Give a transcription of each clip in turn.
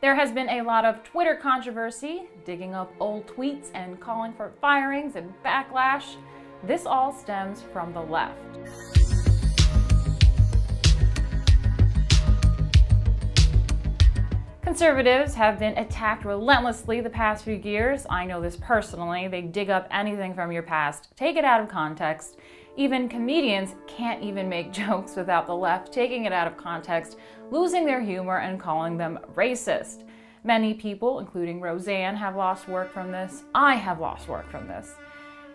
There has been a lot of Twitter controversy, digging up old tweets and calling for firings and backlash. This all stems from the left. Conservatives have been attacked relentlessly the past few years. I know this personally. They dig up anything from your past, take it out of context. Even comedians can't even make jokes without the left taking it out of context, losing their humor, and calling them racist. Many people, including Roseanne, have lost work from this. I have lost work from this.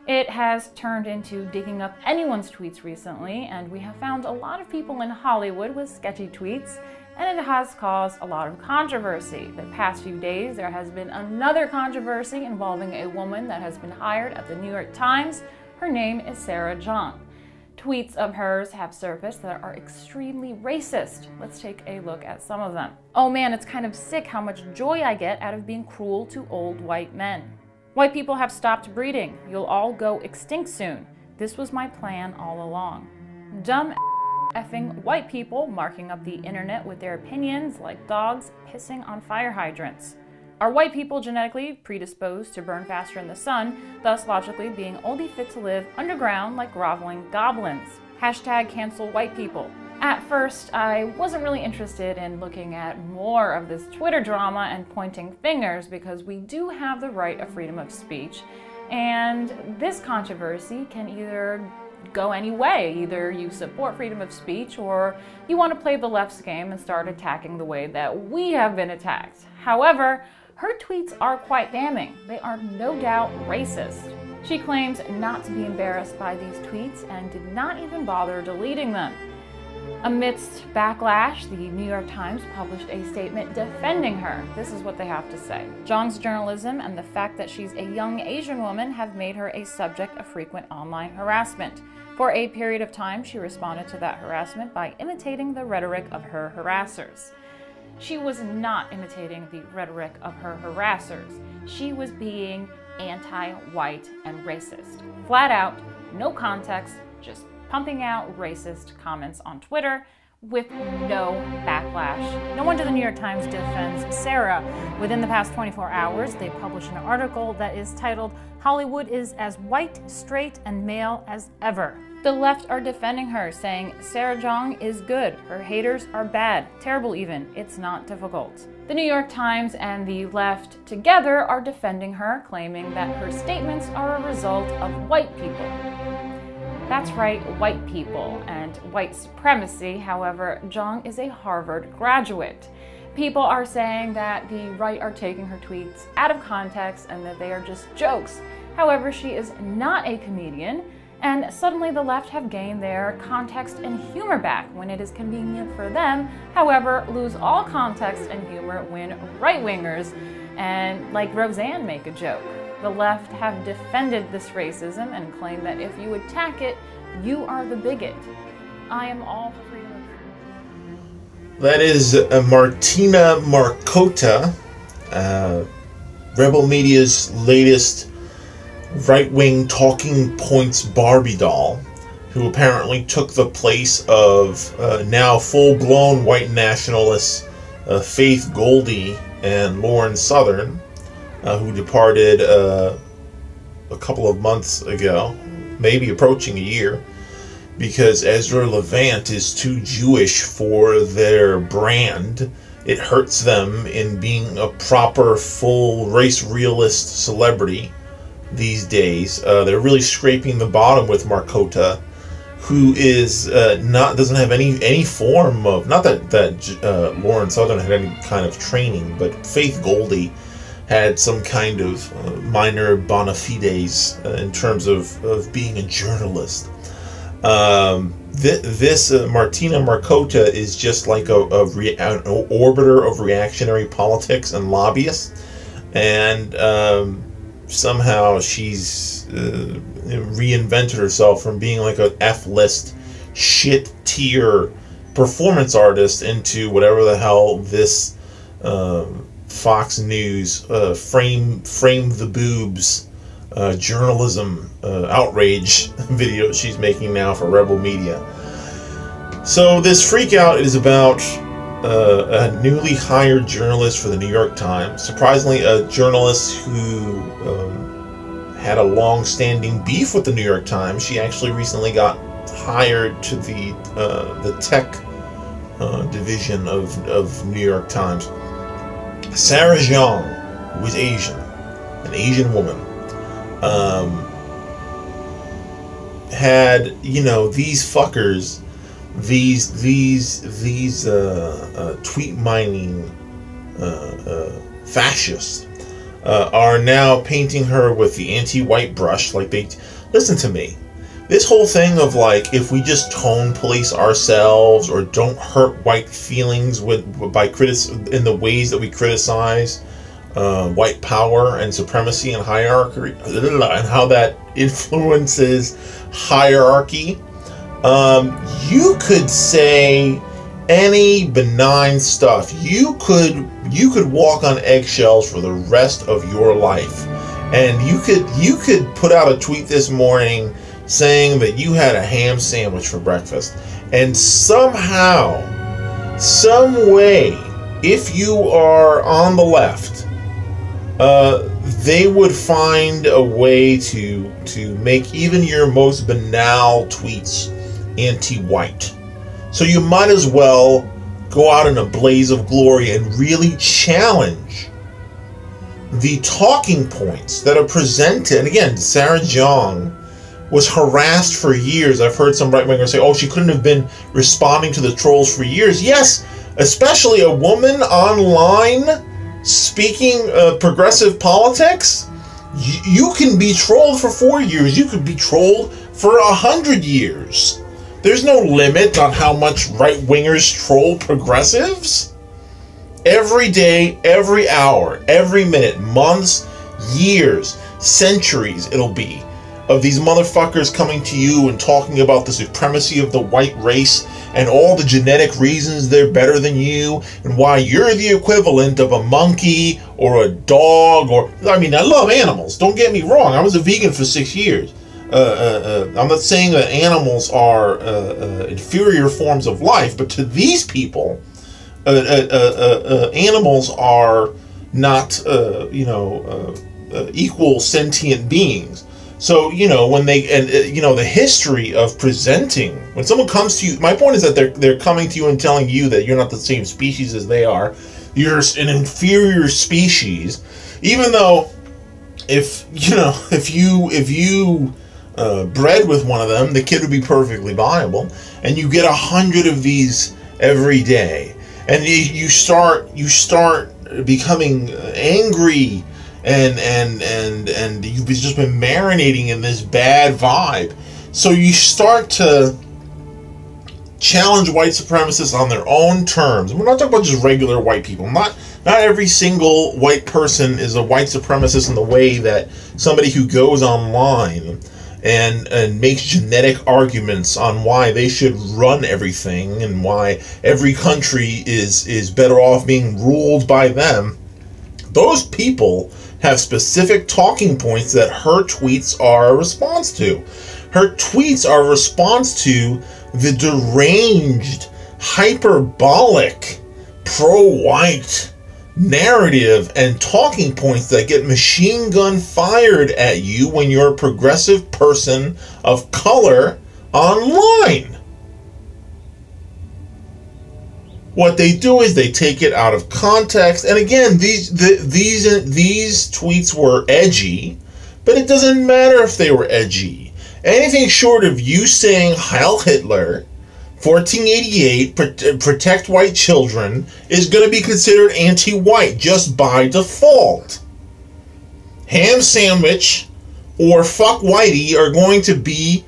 It has turned into digging up anyone's tweets recently, and we have found a lot of people in Hollywood with sketchy tweets, and it has caused a lot of controversy. The past few days, there has been another controversy involving a woman that has been hired at the New York Times. Her name is Sarah Jeong. Tweets of hers have surfaced that are extremely racist. Let's take a look at some of them. Oh man, it's kind of sick how much joy I get out of being cruel to old white men. White people have stopped breeding. You'll all go extinct soon. This was my plan all along. Dumb effing white people marking up the internet with their opinions like dogs pissing on fire hydrants. Are white people genetically predisposed to burn faster in the sun, thus logically being only fit to live underground like groveling goblins? Hashtag cancel white people. At first, I wasn't really interested in looking at more of this Twitter drama and pointing fingers because we do have the right of freedom of speech, and this controversy can either go any way. Either you support freedom of speech or you want to play the left's game and start attacking the way that we have been attacked. However, her tweets are quite damning. They are no doubt racist. She claims not to be embarrassed by these tweets and did not even bother deleting them. Amidst backlash, the New York Times published a statement defending her. This is what they have to say. Jeong's journalism and the fact that she's a young Asian woman have made her a subject of frequent online harassment. For a period of time, she responded to that harassment by imitating the rhetoric of her harassers. She was not imitating the rhetoric of her harassers. She was being anti-white and racist. Flat out, no context, just pumping out racist comments on Twitter with no backlash. No wonder the New York Times defends Sarah. Within the past 24 hours, they published an article that is titled, "Hollywood is as white, straight, and male as ever." The left are defending her, saying Sarah Jeong is good, her haters are bad, terrible even, it's not difficult. The New York Times and the left together are defending her, claiming that her statements are a result of white people. That's right, white people and white supremacy. However, Jeong is a Harvard graduate. People are saying that the right are taking her tweets out of context and that they are just jokes. However, she is not a comedian, and suddenly the left have gained their context and humor back when it is convenient for them, however, lose all context and humor when right-wingers and like Roseanne make a joke. The left have defended this racism and claim that if you attack it, you are the bigot. I am all for freedom of... That is Martina Markota, Rebel Media's latest right-wing talking points Barbie doll, who apparently took the place of now full-blown white nationalists Faith Goldy and Lauren Southern, who departed a couple of months ago, maybe approaching a year, because Ezra Levant is too Jewish for their brand. It hurts them in being a proper, full, race realist celebrity these days. They're really scraping the bottom with Markota, who is doesn't have any form of, not that Lauren Southern had any kind of training, but Faith Goldy had some kind of minor bona fides in terms of being a journalist. This Martina Markota is just like an orbiter of reactionary politics and lobbyists, and somehow she's reinvented herself from being like an F-list shit tier performance artist into whatever the hell this Fox News frame the boobs journalism outrage video she's making now for Rebel Media. So this freak out is about a newly hired journalist for the New York Times. Surprisingly, a journalist who had a long-standing beef with the New York Times. She actually recently got hired to the tech division of New York Times. Sarah Jeong, who is Asian, an Asian woman, had, you know, these fuckers, these tweet mining fascists are now painting her with the anti-white brush. Like, they listen to me. This whole thing of, like, if we just tone police ourselves or don't hurt white feelings in the ways that we criticize white power and supremacy and hierarchy, and how that influences hierarchy. You could say any benign stuff. You could walk on eggshells for the rest of your life, and you could put out a tweet this morning saying that you had a ham sandwich for breakfast, and somehow, some way, if you are on the left, they would find a way to make even your most banal tweets anti-white. So you might as well go out in a blaze of glory and really challenge the talking points that are presented. And again, Sarah Jeong was harassed for years. I've heard some right-wingers say, oh, she couldn't have been responding to the trolls for years. Yes, especially a woman online speaking progressive politics. You can be trolled for 4 years. You could be trolled for 100 years. There's no limit on how much right-wingers troll progressives. Every day, every hour, every minute, months, years, centuries it'll be of these motherfuckers coming to you and talking about the supremacy of the white race and all the genetic reasons they're better than you and why you're the equivalent of a monkey or a dog. Or, I mean, I love animals. Don't get me wrong. I was a vegan for 6 years. I'm not saying that animals are inferior forms of life, but to these people, animals are not, equal sentient beings. So, you know, when they, and the history of presenting, when someone comes to you, my point is that they're coming to you and telling you that you're not the same species as they are. You're an inferior species, even though if you bred with one of them, the kid would be perfectly viable, and you get 100 of these every day, and you start becoming angry. And you've just been marinating in this bad vibe. So you start to challenge white supremacists on their own terms. And we're not talking about just regular white people. Not every single white person is a white supremacist in the way that somebody who goes online and makes genetic arguments on why they should run everything and why every country is better off being ruled by them. Those people have specific talking points that her tweets are a response to. Her tweets are a response to the deranged, hyperbolic, pro-white narrative and talking points that get machine gun fired at you when you're a progressive person of color online. What they do is they take it out of context, and again, these tweets were edgy, but it doesn't matter if they were edgy. Anything short of you saying Heil Hitler, 1488, protect white children, is going to be considered anti-white just by default. Ham sandwich or fuck whitey are going to be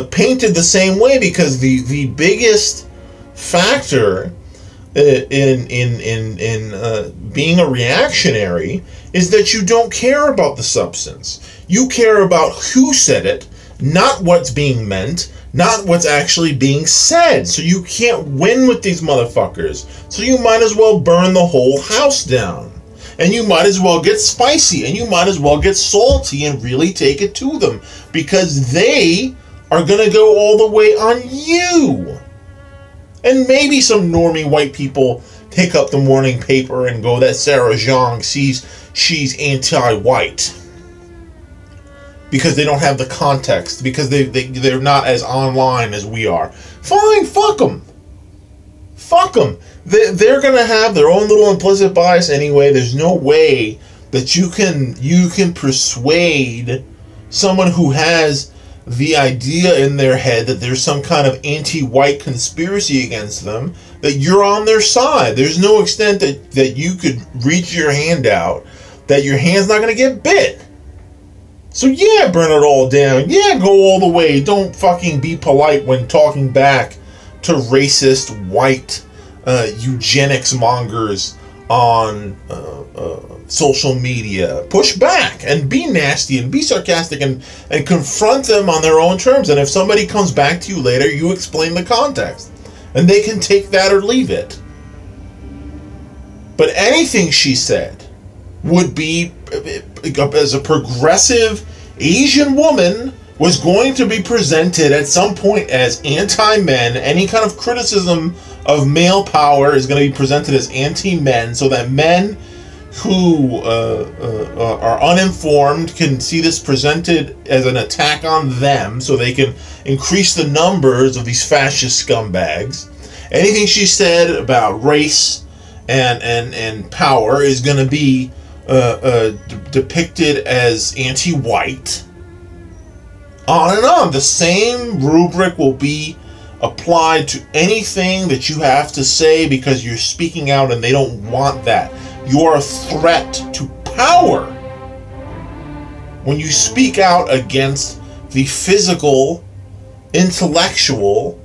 painted the same way, because the biggest factor in being a reactionary is that you don't care about the substance. You care about who said it, not what's being meant, not what's actually being said. So you can't win with these motherfuckers. So you might as well burn the whole house down. And you might as well get spicy, and you might as well get salty and really take it to them, because they are going to go all the way on you. And maybe some normie white people pick up the morning paper and go that Sarah Jeong she's anti-white. Because they don't have the context. Because they're not as online as we are. Fine, fuck them. Fuck them. They're going to have their own little implicit bias anyway. There's no way that you can persuade someone who has the idea in their head that there's some kind of anti-white conspiracy against them, that you're on their side. There's no extent that you could reach your hand out, that your hand's not going to get bit. So yeah, burn it all down. Yeah, go all the way. Don't fucking be polite when talking back to racist white eugenics mongers on social media. Push back and be nasty and be sarcastic and confront them on their own terms. And if somebody comes back to you later, you explain the context. And they can take that or leave it. But anything she said would be, as a progressive Asian woman, was going to be presented at some point as anti-men. Any kind of criticism of male power is going to be presented as anti-men, so that men who are uninformed can see this presented as an attack on them, so they can increase the numbers of these fascist scumbags. Anything she said about race and power is going to be depicted as anti-white. On and on. The same rubric will be applied to anything that you have to say because you're speaking out and they don't want that. You are a threat to power when you speak out against the physical, intellectual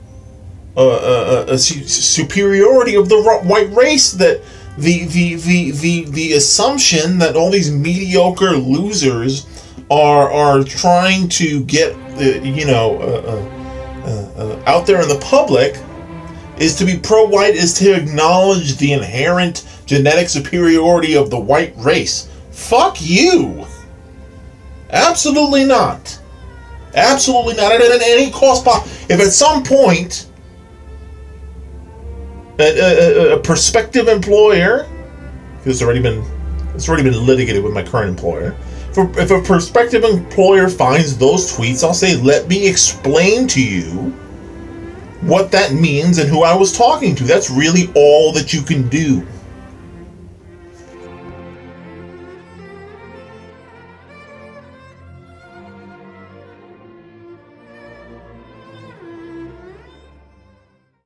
superiority of the white race, that the assumption that all these mediocre losers are trying to get out there in the public is to be pro-white, is to acknowledge the inherent genetic superiority of the white race. Fuck you. Absolutely not. Absolutely not. At any cost possible. If at some point a prospective employer, because it's already been litigated with my current employer. If a prospective employer finds those tweets, I'll say, let me explain to you what that means and who I was talking to. That's really all that you can do.